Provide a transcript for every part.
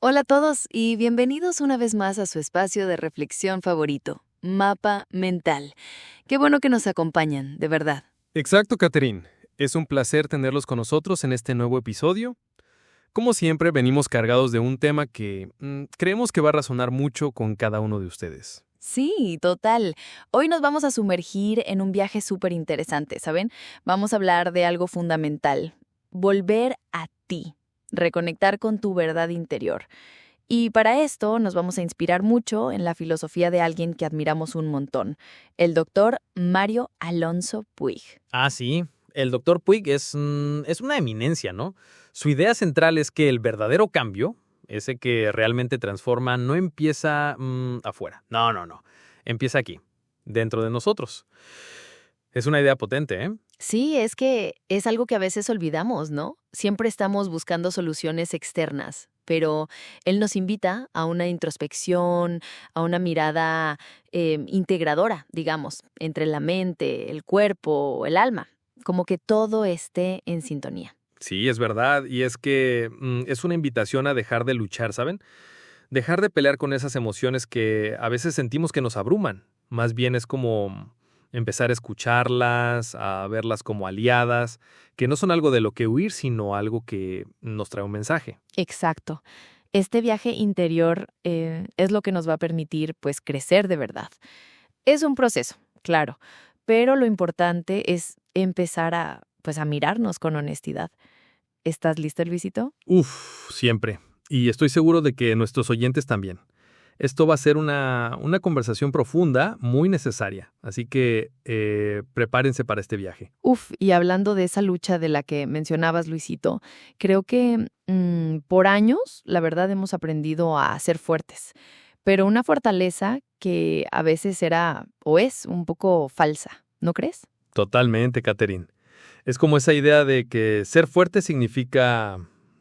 Hola a todos y bienvenidos una vez más a su espacio de reflexión favorito, Mapa Mental. Qué bueno que nos acompañan, de verdad. Exacto, Catherine. Es un placer tenerlos con nosotros en este nuevo episodio. Como siempre, venimos cargados de un tema que creemos que va a resonar mucho con cada uno de ustedes. Sí, total. Hoy nos vamos a sumergir en un viaje súper interesante, ¿saben? Vamos a hablar de algo fundamental, volver a ti, reconectar con tu verdad interior. Y para esto nos vamos a inspirar mucho en la filosofía de alguien que admiramos un montón, el doctor Mario Alonso Puig. Ah, sí. El doctor Puig es una eminencia, ¿no? Su idea central es que el verdadero cambio, ese que realmente transforma, no empieza afuera. No. Empieza aquí, dentro de nosotros. Es una idea potente, ¿eh? Sí, es que es algo que a veces olvidamos, ¿no? Siempre estamos buscando soluciones externas, pero él nos invita a una introspección, a una mirada integradora, digamos, entre la mente, el cuerpo, el alma, como que todo esté en sintonía. Sí, es verdad. Y es que es una invitación a dejar de luchar, ¿saben? Dejar de pelear con esas emociones que a veces sentimos que nos abruman. Más bien es como empezar a escucharlas, a verlas como aliadas, que no son algo de lo que huir, sino algo que nos trae un mensaje. Exacto. Este viaje interior es lo que nos va a permitir, pues, crecer de verdad. Es un proceso, claro, pero lo importante es empezar pues, a mirarnos con honestidad. ¿Estás listo, Luisito? Uf, siempre. Y estoy seguro de que nuestros oyentes también. Esto va a ser una conversación profunda, muy necesaria. Así que prepárense para este viaje. Uf, y hablando de esa lucha de la que mencionabas, Luisito, creo que por años, la verdad, hemos aprendido a ser fuertes, pero una fortaleza que a veces era o es un poco falsa, ¿no crees? Totalmente, Catherine. Es como esa idea de que ser fuerte significa,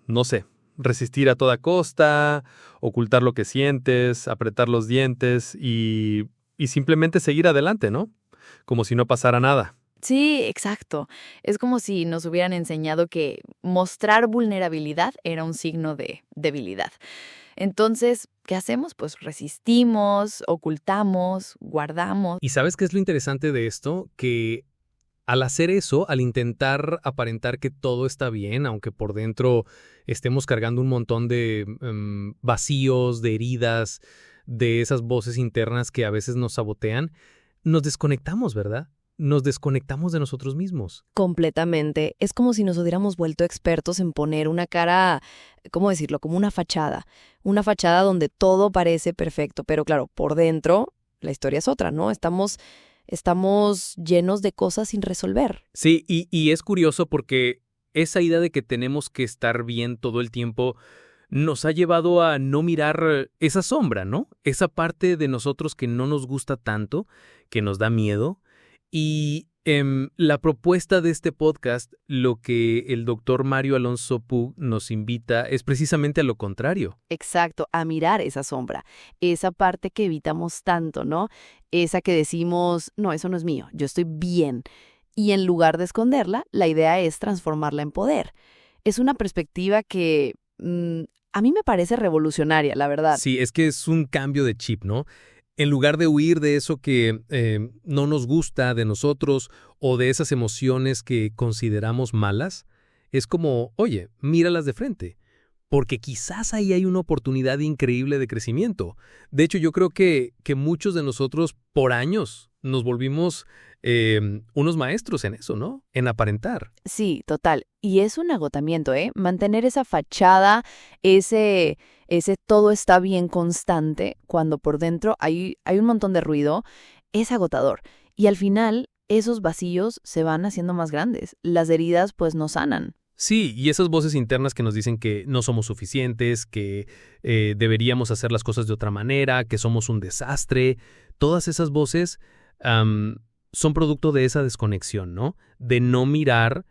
no sé, resistir a toda costa, ocultar lo que sientes, apretar los dientes y simplemente seguir adelante, ¿no? Como si no pasara nada. Sí, exacto. Es como si nos hubieran enseñado que mostrar vulnerabilidad era un signo de debilidad. Entonces, ¿qué hacemos? Pues resistimos, ocultamos, guardamos. ¿Y sabes qué es lo interesante de esto? Que al hacer eso, al intentar aparentar que todo está bien, aunque por dentro estemos cargando un montón de vacíos, de heridas, de esas voces internas que a veces nos sabotean, nos desconectamos, ¿verdad? Nos desconectamos de nosotros mismos. Completamente. Es como si nos hubiéramos vuelto expertos en poner una cara, ¿cómo decirlo? Como una fachada. Una fachada donde todo parece perfecto, pero claro, por dentro la historia es otra, ¿no? Estamos llenos de cosas sin resolver. Sí, y es curioso porque esa idea de que tenemos que estar bien todo el tiempo nos ha llevado a no mirar esa sombra, ¿no? Esa parte de nosotros que no nos gusta tanto, que nos da miedo. Y la propuesta de este podcast, lo que el doctor Mario Alonso Puig nos invita es precisamente a lo contrario. Exacto, a mirar esa sombra, esa parte que evitamos tanto, ¿no? Esa que decimos, no, eso no es mío, yo estoy bien. Y en lugar de esconderla, la idea es transformarla en poder. Es una perspectiva que a mí me parece revolucionaria, la verdad. Sí, es que es un cambio de chip, ¿no? En lugar de huir de eso que no nos gusta de nosotros o de esas emociones que consideramos malas, es como, oye, míralas de frente, porque quizás ahí hay una oportunidad increíble de crecimiento. De hecho, yo creo que muchos de nosotros por años nos volvimos unos maestros en eso, ¿no? En aparentar. Sí, total. Y es un agotamiento, ¿eh? Mantener esa fachada, ese todo está bien constante, cuando por dentro hay un montón de ruido, es agotador. Y al final, esos vacíos se van haciendo más grandes. Las heridas, pues, no sanan. Sí, y esas voces internas que nos dicen que no somos suficientes, que deberíamos hacer las cosas de otra manera, que somos un desastre, todas esas voces son producto de esa desconexión, ¿no? De no mirar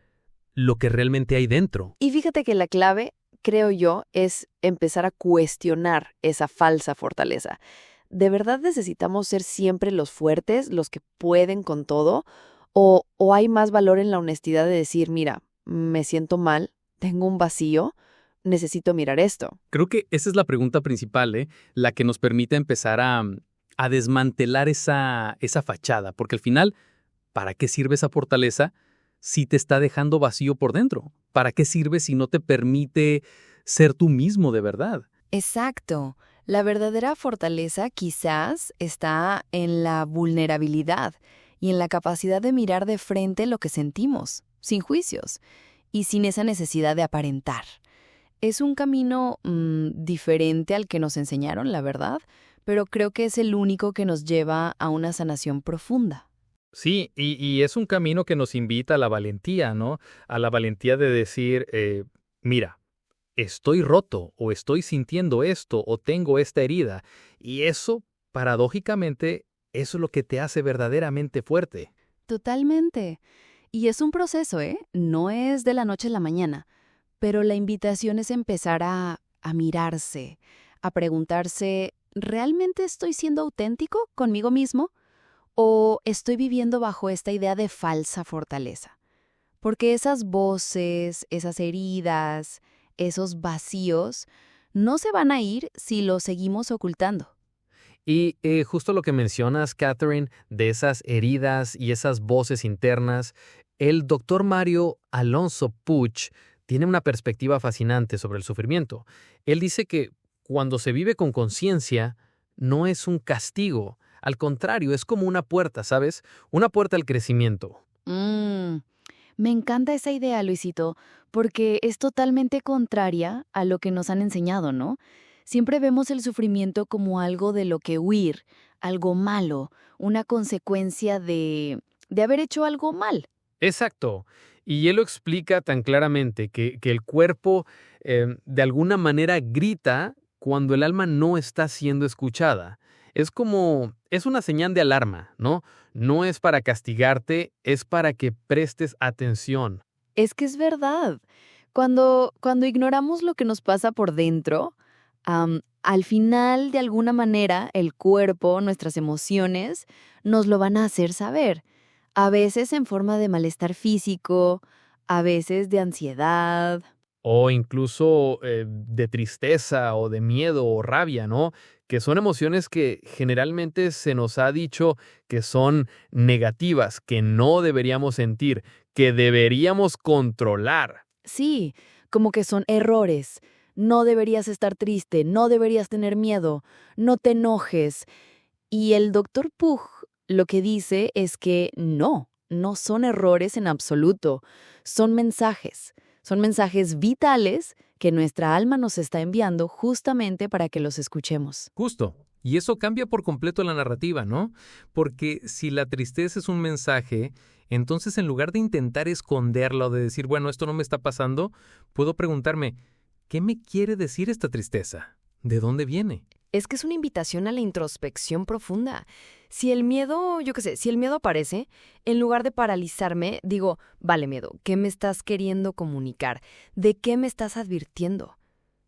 lo que realmente hay dentro. Y fíjate que la clave, creo yo, es empezar a cuestionar esa falsa fortaleza. ¿De verdad necesitamos ser siempre los fuertes, los que pueden con todo? ¿O hay más valor en la honestidad de decir, mira, me siento mal, tengo un vacío, necesito mirar esto. Creo que esa es la pregunta principal, ¿eh? La que nos permite empezar a desmantelar esa fachada, porque al final, ¿para qué sirve esa fortaleza si te está dejando vacío por dentro? ¿Para qué sirve si no te permite ser tú mismo de verdad? Exacto. La verdadera fortaleza quizás está en la vulnerabilidad y en la capacidad de mirar de frente lo que sentimos, sin juicios y sin esa necesidad de aparentar. Es un camino diferente al que nos enseñaron, la verdad, pero creo que es el único que nos lleva a una sanación profunda. Sí, y es un camino que nos invita a la valentía, ¿no? A la valentía de decir, mira, estoy roto o estoy sintiendo esto o tengo esta herida. Y eso, paradójicamente, eso es lo que te hace verdaderamente fuerte. Totalmente. Y es un proceso, ¿eh? No es de la noche a la mañana, pero la invitación es empezar a mirarse, a preguntarse, ¿realmente estoy siendo auténtico conmigo mismo? ¿O estoy viviendo bajo esta idea de falsa fortaleza? Porque esas voces, esas heridas, esos vacíos, no se van a ir si los seguimos ocultando. Y justo lo que mencionas, Catherine, de esas heridas y esas voces internas, el doctor Mario Alonso Puig tiene una perspectiva fascinante sobre el sufrimiento. Él dice que cuando se vive con conciencia, no es un castigo. Al contrario, es como una puerta, ¿sabes? Una puerta al crecimiento. Me encanta esa idea, Luisito, porque es totalmente contraria a lo que nos han enseñado, ¿no? Siempre vemos el sufrimiento como algo de lo que huir, algo malo, una consecuencia de haber hecho algo mal. Exacto. Y él lo explica tan claramente que el cuerpo de alguna manera grita cuando el alma no está siendo escuchada. Es una señal de alarma, ¿no? No es para castigarte, es para que prestes atención. Es que es verdad. Cuando ignoramos lo que nos pasa por dentro, al final, de alguna manera, el cuerpo, nuestras emociones, nos lo van a hacer saber. A veces en forma de malestar físico, a veces de ansiedad. O incluso de tristeza o de miedo o rabia, ¿no? Que son emociones que generalmente se nos ha dicho que son negativas, que no deberíamos sentir, que deberíamos controlar. Sí, como que son errores. No deberías estar triste, no deberías tener miedo, no te enojes. Y el doctor Puig lo que dice es que no son errores en absoluto, son mensajes. Son mensajes vitales que nuestra alma nos está enviando justamente para que los escuchemos. Justo. Y eso cambia por completo la narrativa, ¿no? Porque si la tristeza es un mensaje, entonces en lugar de intentar esconderla o de decir, bueno, esto no me está pasando, puedo preguntarme, ¿qué me quiere decir esta tristeza? ¿De dónde viene? Es que es una invitación a la introspección profunda. Si el miedo, si el miedo aparece, en lugar de paralizarme, digo, vale, miedo, ¿qué me estás queriendo comunicar? ¿De qué me estás advirtiendo?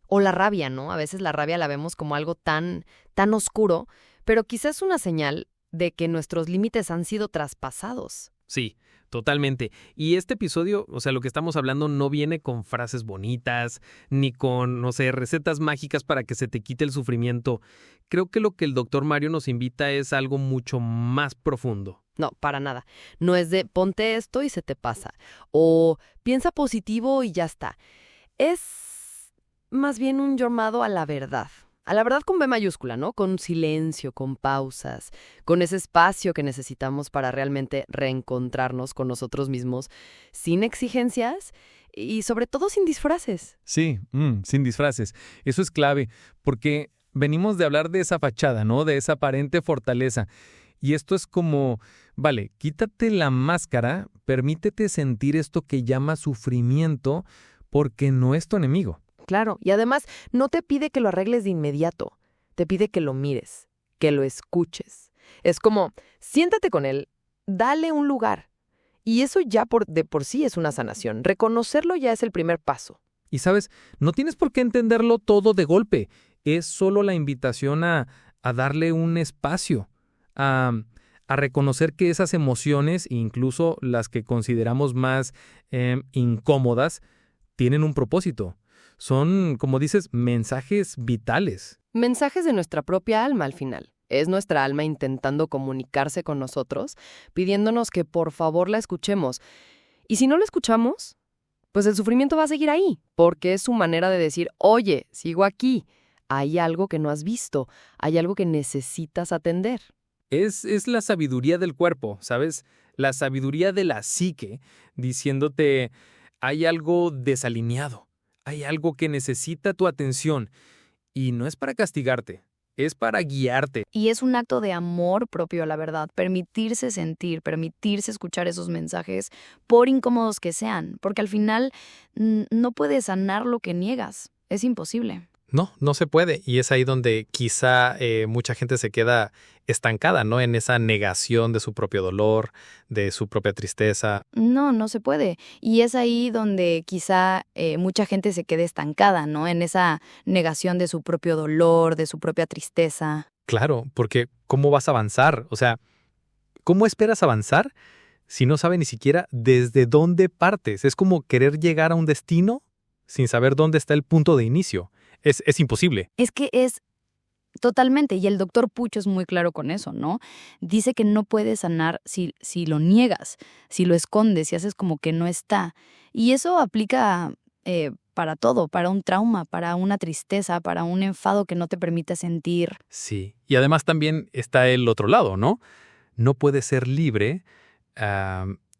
O la rabia, ¿no? A veces la rabia la vemos como algo tan oscuro, pero quizás una señal de que nuestros límites han sido traspasados. Sí, totalmente. Y este episodio, o sea, lo que estamos hablando no viene con frases bonitas, ni con, no sé, recetas mágicas para que se te quite el sufrimiento. Creo que lo que el doctor Mario nos invita es algo mucho más profundo. No, para nada. No es de ponte esto y se te pasa. O piensa positivo y ya está. Es más bien un llamado a la verdad. A la verdad con B mayúscula, ¿no? Con silencio, con pausas, con ese espacio que necesitamos para realmente reencontrarnos con nosotros mismos, sin exigencias y sobre todo sin disfraces. Sí, sin disfraces. Eso es clave, porque venimos de hablar de esa fachada, ¿no? De esa aparente fortaleza. Y esto es como, vale, quítate la máscara, permítete sentir esto que llama sufrimiento, porque no es tu enemigo. Claro, y además no te pide que lo arregles de inmediato, te pide que lo mires, que lo escuches. Es como, siéntate con él, dale un lugar. Y eso ya de por sí es una sanación. Reconocerlo ya es el primer paso. Y sabes, no tienes por qué entenderlo todo de golpe. Es solo la invitación a darle un espacio, a reconocer que esas emociones, incluso las que consideramos más incómodas, tienen un propósito. Son, como dices, mensajes vitales. Mensajes de nuestra propia alma al final. Es nuestra alma intentando comunicarse con nosotros, pidiéndonos que por favor la escuchemos. Y si no la escuchamos, pues el sufrimiento va a seguir ahí, porque es su manera de decir, oye, sigo aquí, hay algo que no has visto, hay algo que necesitas atender. Es la sabiduría del cuerpo, ¿sabes? La sabiduría de la psique, diciéndote, hay algo desalineado, hay algo que necesita tu atención. Y no es para castigarte, es para guiarte. Y es un acto de amor propio a la verdad, permitirse sentir, permitirse escuchar esos mensajes, por incómodos que sean, porque al final no puedes sanar lo que niegas, es imposible. No se puede. Y es ahí donde quizá mucha gente se queda estancada, ¿no? En esa negación de su propio dolor, de su propia tristeza. No se puede. Y es ahí donde quizá mucha gente se quede estancada, ¿no? En esa negación de su propio dolor, de su propia tristeza. Claro, porque ¿cómo vas a avanzar? O sea, ¿cómo esperas avanzar si no sabes ni siquiera desde dónde partes? Es como querer llegar a un destino sin saber dónde está el punto de inicio. Es imposible. Es que es totalmente, y el doctor Puch es muy claro con eso, ¿no? Dice que no puedes sanar si lo niegas, si lo escondes, si haces como que no está. Y eso aplica para todo, para un trauma, para una tristeza, para un enfado que no te permite sentir. Sí. Y además también está el otro lado, ¿no? No puedes ser libre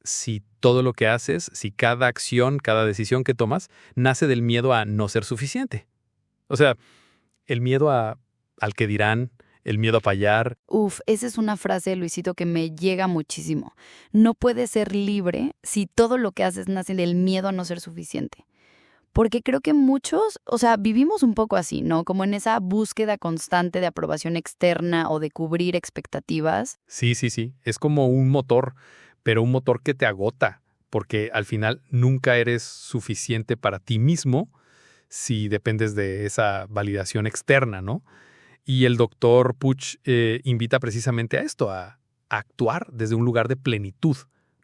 si todo lo que haces, si cada acción, cada decisión que tomas, nace del miedo a no ser suficiente. O sea, el miedo al que dirán, el miedo a fallar. Esa es una frase, Luisito, que me llega muchísimo. No puedes ser libre si todo lo que haces nace del miedo a no ser suficiente. Porque creo que muchos, vivimos un poco así, ¿no? Como en esa búsqueda constante de aprobación externa o de cubrir expectativas. Sí. Es como un motor, pero un motor que te agota, porque al final nunca eres suficiente para ti mismo si dependes de esa validación externa, ¿no? Y el doctor Puch invita precisamente a esto, a actuar desde un lugar de plenitud,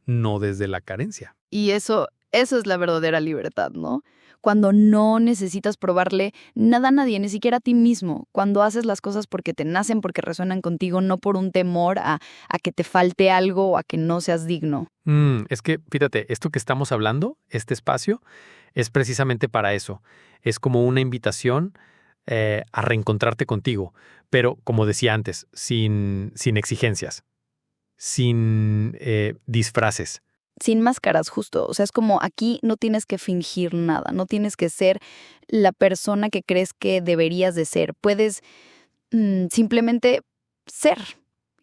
no desde la carencia. Y eso es la verdadera libertad, ¿no? Cuando no necesitas probarle nada a nadie, ni siquiera a ti mismo. Cuando haces las cosas porque te nacen, porque resuenan contigo, no por un temor a que te falte algo o a que no seas digno. Es que, fíjate, esto que estamos hablando, este espacio, es precisamente para eso. Es como una invitación a reencontrarte contigo, pero, como decía antes, sin exigencias, sin disfraces. Sin máscaras, justo. Es como aquí no tienes que fingir nada, no tienes que ser la persona que crees que deberías de ser. Puedes simplemente ser.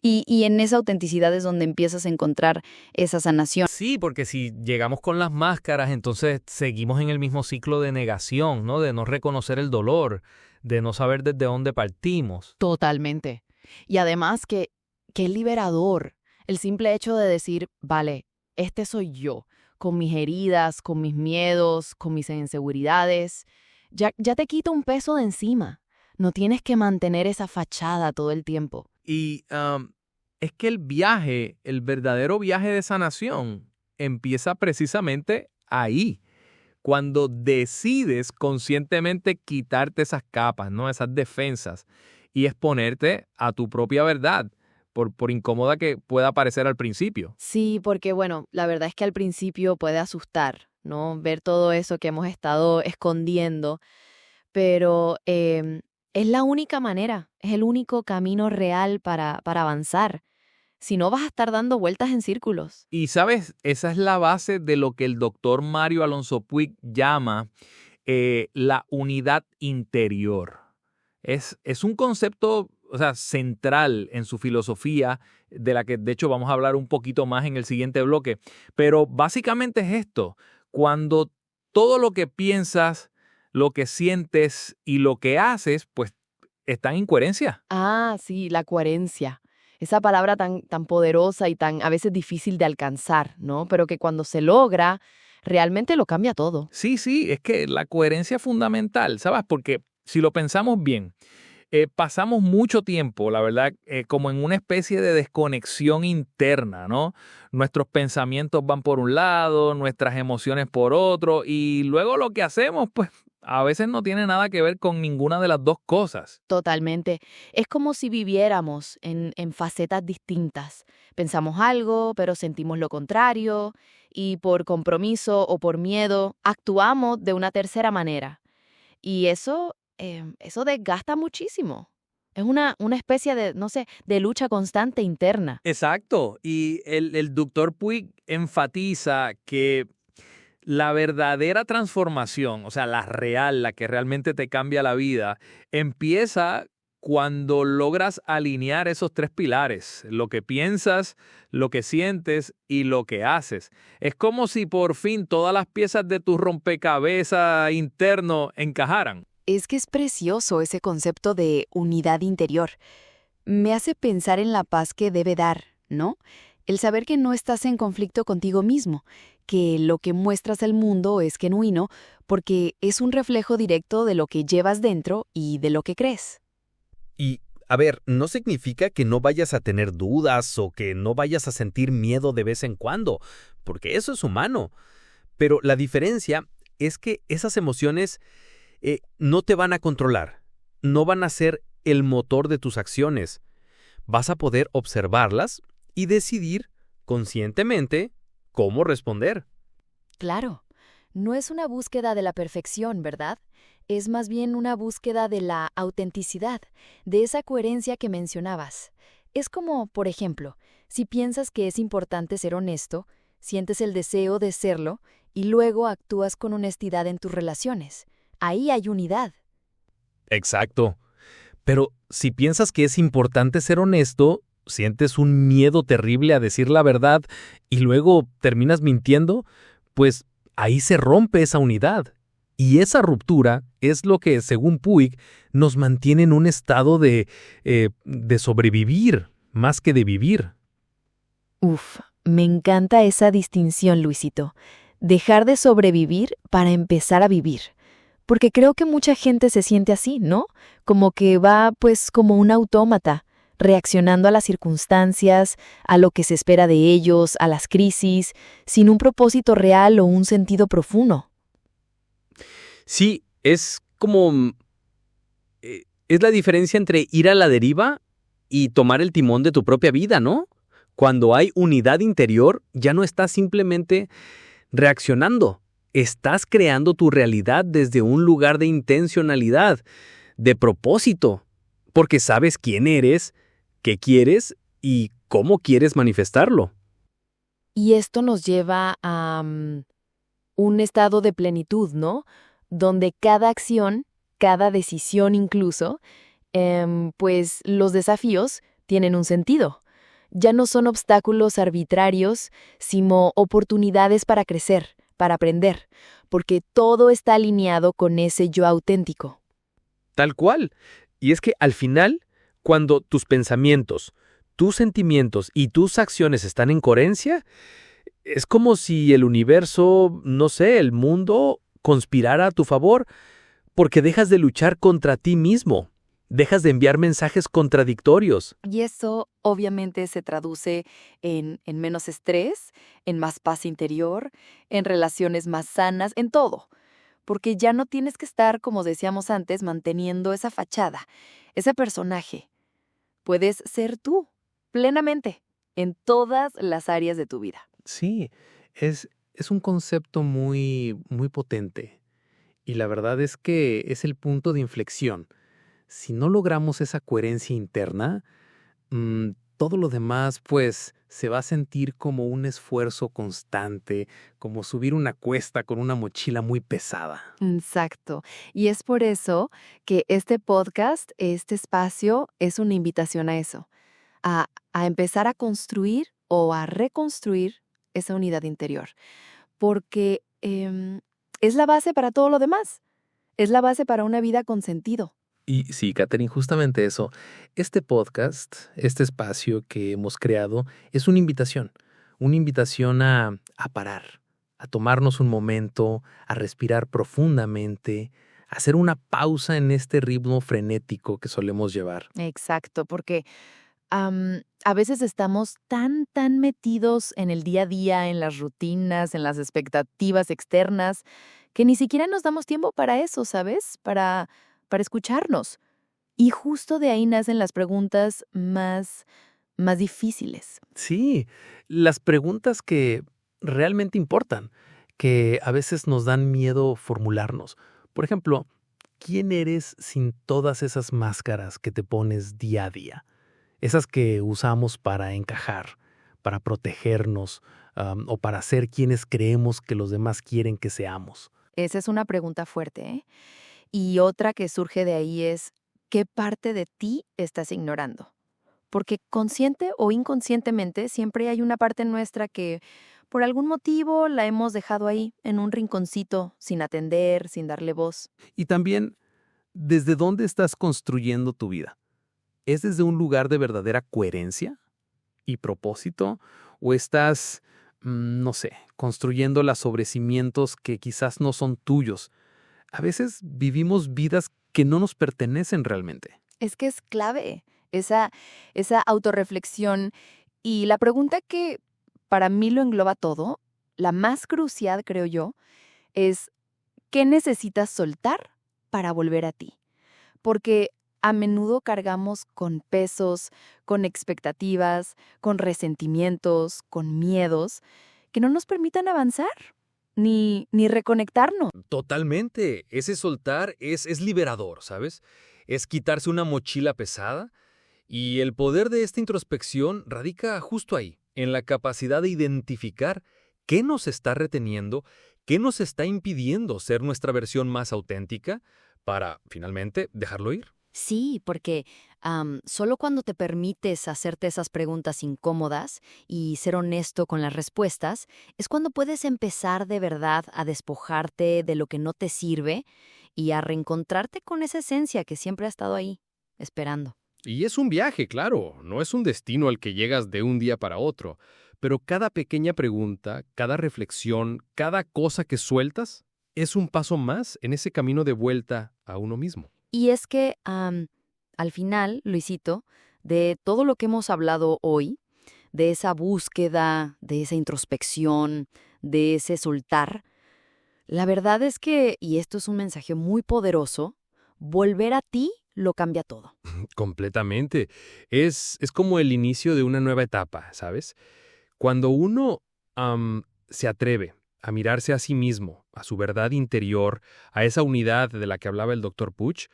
Y en esa autenticidad es donde empiezas a encontrar esa sanación. Sí, porque si llegamos con las máscaras, entonces seguimos en el mismo ciclo de negación, ¿no? De no reconocer el dolor, de no saber desde dónde partimos. Totalmente. Y además qué liberador el simple hecho de decir, vale, este soy yo, con mis heridas, con mis miedos, con mis inseguridades. Ya te quita un peso de encima. No tienes que mantener esa fachada todo el tiempo. Y es que el verdadero viaje de sanación empieza precisamente ahí, cuando decides conscientemente quitarte esas capas, ¿no? Esas defensas, y exponerte a tu propia verdad, por incómoda que pueda parecer al principio. Sí, porque la verdad es que al principio puede asustar, ¿no? Ver todo eso que hemos estado escondiendo, pero es la única manera, es el único camino real para avanzar. Si no, vas a estar dando vueltas en círculos. Y, ¿sabes? Esa es la base de lo que el doctor Mario Alonso Puig llama la unidad interior. Es un concepto, central en su filosofía, de la que de hecho vamos a hablar un poquito más en el siguiente bloque. Pero básicamente es esto: cuando todo lo que piensas, lo que sientes y lo que haces, pues están en coherencia. Ah, sí, la coherencia. Esa palabra tan poderosa y tan a veces difícil de alcanzar, ¿no? Pero que cuando se logra, realmente lo cambia todo. Sí, es que la coherencia es fundamental, ¿sabes? Porque si lo pensamos bien, pasamos mucho tiempo, la verdad, como en una especie de desconexión interna, ¿no? Nuestros pensamientos van por un lado, nuestras emociones por otro, y luego lo que hacemos, pues, a veces no tiene nada que ver con ninguna de las dos cosas. Totalmente. Es como si viviéramos en facetas distintas. Pensamos algo, pero sentimos lo contrario, y por compromiso o por miedo actuamos de una tercera manera. Y eso desgasta muchísimo. Es una especie de, no sé, de lucha constante interna. Exacto. Y el doctor Puig enfatiza que la verdadera transformación, o sea, la real, la que realmente te cambia la vida, empieza cuando logras alinear esos tres pilares, lo que piensas, lo que sientes y lo que haces. Es como si por fin todas las piezas de tu rompecabezas interno encajaran. Es que es precioso ese concepto de unidad interior. Me hace pensar en la paz que debe dar, ¿no? El saber que no estás en conflicto contigo mismo, que lo que muestras al mundo es genuino porque es un reflejo directo de lo que llevas dentro y de lo que crees. Y, a ver, no significa que no vayas a tener dudas o que no vayas a sentir miedo de vez en cuando, porque eso es humano. Pero la diferencia es que esas emociones no te van a controlar, no van a ser el motor de tus acciones. Vas a poder observarlas y decidir conscientemente cómo responder. Claro, no es una búsqueda de la perfección, ¿verdad? Es más bien una búsqueda de la autenticidad, de esa coherencia que mencionabas. Es como, por ejemplo, si piensas que es importante ser honesto, sientes el deseo de serlo y luego actúas con honestidad en tus relaciones. Ahí hay unidad. Exacto. Pero si piensas que es importante ser honesto, sientes un miedo terrible a decir la verdad y luego terminas mintiendo, pues ahí se rompe esa unidad. Y esa ruptura es lo que, según Puig, nos mantiene en un estado de sobrevivir más que de vivir. Uf, me encanta esa distinción, Luisito. Dejar de sobrevivir para empezar a vivir. Porque creo que mucha gente se siente así, ¿no? Como que va, pues, como un autómata, reaccionando a las circunstancias, a lo que se espera de ellos, a las crisis, sin un propósito real o un sentido profundo. Sí, es como... es la diferencia entre ir a la deriva y tomar el timón de tu propia vida, ¿no? Cuando hay unidad interior, ya no estás simplemente reaccionando. Estás creando tu realidad desde un lugar de intencionalidad, de propósito, porque sabes quién eres, qué quieres y cómo quieres manifestarlo. Y esto nos lleva a un estado de plenitud, ¿no? Donde cada acción, cada decisión incluso, pues los desafíos tienen un sentido. Ya no son obstáculos arbitrarios, sino oportunidades para crecer, para aprender, porque todo está alineado con ese yo auténtico. Tal cual. Y es que al final, cuando tus pensamientos, tus sentimientos y tus acciones están en coherencia, es como si el universo, no sé, el mundo conspirara a tu favor, porque dejas de luchar contra ti mismo, dejas de enviar mensajes contradictorios. Y eso obviamente se traduce en menos estrés, en más paz interior, en relaciones más sanas, en todo. Porque ya no tienes que estar, como decíamos antes, manteniendo esa fachada, ese personaje. Puedes ser tú, plenamente, en todas las áreas de tu vida. Sí, es un concepto muy, muy potente. Y la verdad es que es el punto de inflexión. Si no logramos esa coherencia interna, todo lo demás, pues, se va a sentir como un esfuerzo constante, como subir una cuesta con una mochila muy pesada. Exacto. Y es por eso que este podcast, este espacio, es una invitación a eso, a empezar a construir o a reconstruir esa unidad interior. Porque es la base para todo lo demás. Es la base para una vida con sentido. Y sí, Catherine, justamente eso. Este podcast, este espacio que hemos creado, es una invitación a parar, a tomarnos un momento, a respirar profundamente, a hacer una pausa en este ritmo frenético que solemos llevar. Exacto, porque a veces estamos tan metidos en el día a día, en las rutinas, en las expectativas externas, que ni siquiera nos damos tiempo para eso, ¿sabes? Para escucharnos. Y justo de ahí nacen las preguntas más difíciles. Sí, las preguntas que realmente importan, que a veces nos dan miedo formularnos. Por ejemplo, ¿quién eres sin todas esas máscaras que te pones día a día? Esas que usamos para encajar, para protegernos, o para ser quienes creemos que los demás quieren que seamos. Esa es una pregunta fuerte, ¿eh? Y otra que surge de ahí es, ¿qué parte de ti estás ignorando? Porque consciente o inconscientemente siempre hay una parte nuestra que por algún motivo la hemos dejado ahí, en un rinconcito, sin atender, sin darle voz. Y también, ¿desde dónde estás construyendo tu vida? ¿Es desde un lugar de verdadera coherencia y propósito? ¿O estás, no sé, construyéndola sobre cimientos que quizás no son tuyos? A veces vivimos vidas que no nos pertenecen realmente. Es que es clave esa autorreflexión. Y la pregunta que para mí lo engloba todo, la más crucial, creo yo, es ¿qué necesitas soltar para volver a ti? Porque a menudo cargamos con pesos, con expectativas, con resentimientos, con miedos que no nos permitan avanzar ni reconectarnos. Totalmente. Ese soltar es liberador, ¿sabes? Es quitarse una mochila pesada y el poder de esta introspección radica justo ahí, en la capacidad de identificar qué nos está reteniendo, qué nos está impidiendo ser nuestra versión más auténtica para, finalmente, dejarlo ir. Sí, porque solo cuando te permites hacerte esas preguntas incómodas y ser honesto con las respuestas, es cuando puedes empezar de verdad a despojarte de lo que no te sirve y a reencontrarte con esa esencia que siempre ha estado ahí, esperando. Y es un viaje, claro, no es un destino al que llegas de un día para otro, pero cada pequeña pregunta, cada reflexión, cada cosa que sueltas, es un paso más en ese camino de vuelta a uno mismo. Y es que, al final, Luisito, de todo lo que hemos hablado hoy, de esa búsqueda, de esa introspección, de ese soltar, la verdad es que, y esto es un mensaje muy poderoso, volver a ti lo cambia todo. Completamente. Es como el inicio de una nueva etapa, ¿sabes? Cuando uno se atreve a mirarse a sí mismo, a su verdad interior, a esa unidad de la que hablaba el Dr. Puig,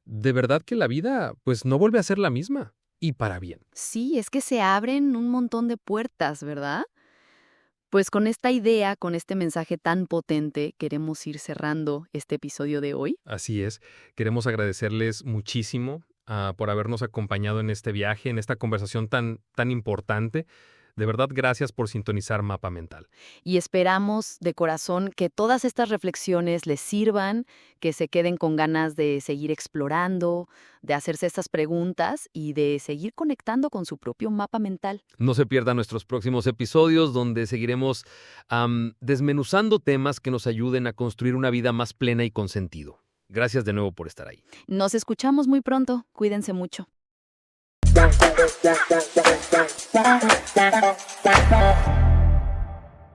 de verdad que la vida pues no vuelve a ser la misma, y para bien. Sí, es que se abren un montón de puertas, ¿verdad? Pues con esta idea, con este mensaje tan potente, queremos ir cerrando este episodio de hoy. Así es. Queremos agradecerles muchísimo por habernos acompañado en este viaje, en esta conversación tan importante. De verdad, gracias por sintonizar Mapa Mental. Y esperamos de corazón que todas estas reflexiones les sirvan, que se queden con ganas de seguir explorando, de hacerse estas preguntas y de seguir conectando con su propio mapa mental. No se pierdan nuestros próximos episodios donde seguiremos desmenuzando temas que nos ayuden a construir una vida más plena y con sentido. Gracias de nuevo por estar ahí. Nos escuchamos muy pronto. Cuídense mucho. Wow.